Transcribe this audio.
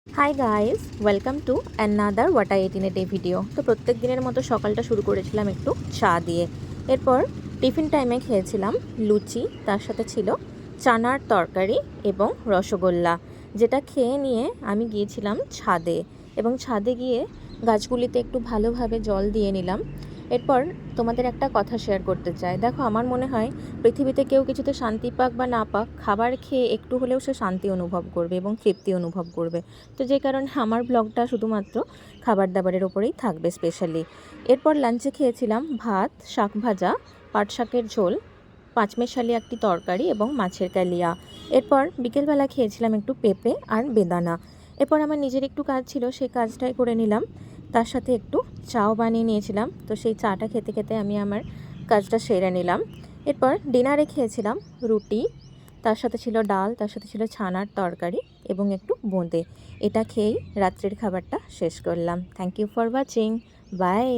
Hi guys, welcome to another what I ate in a day video. তো প্রত্যেক দিনের মতো সকালটা শুরু করেছিলাম একটু চা দিয়ে। এরপর টিফিন টাইমে খেয়েছিলাম লুচি, তার সাথে ছিল চানার তরকারি এবং রসগোল্লা, যেটা খেয়ে নিয়ে আমি গিয়েছিলাম ছাদে এবং ছাদে গিয়ে গাছগুলিতে একটু ভালোভাবে জল দিয়ে নিলাম। এরপর তোমাদের একটা কথা শেয়ার করতে চাই। দেখো, আমার মনে হয় পৃথিবীতে কেউ কিছুতে শান্তি পাক বা না পাক, খাবার খেয়ে একটু হলেও সে শান্তি অনুভব করবে এবং তৃপ্তি অনুভব করবে। তো যে কারণে আমার ব্লগটা শুধুমাত্র খাবার দাবারের ওপরেই থাকবে স্পেশালি। এরপর লাঞ্চে খেয়েছিলাম ভাত, শাক ভাজা, পাট শাকের ঝোল, পাঁচমেশালি একটি তরকারি এবং মাছের কালিয়া। এরপর বিকেলবেলা খেয়েছিলাম একটু পেঁপে আর বেদানা। এরপর আমার নিজের একটু কাজ ছিল, সেই কাজটাই করে নিলাম। তার সাথে একটু চাও বানিয়ে নিয়েছিলাম, তো সেই চাটা খেতে খেতে আমি আমার কাজটা সেরে নিলাম। এরপর ডিনারে খেয়েছিলাম রুটি, তার সাথে ছিল ডাল, তার সাথে ছিল ছানার তরকারি এবং একটু বোঁদে। এটা খেয়েই রাত্রের খাবারটা শেষ করলাম। Thank you for watching. By.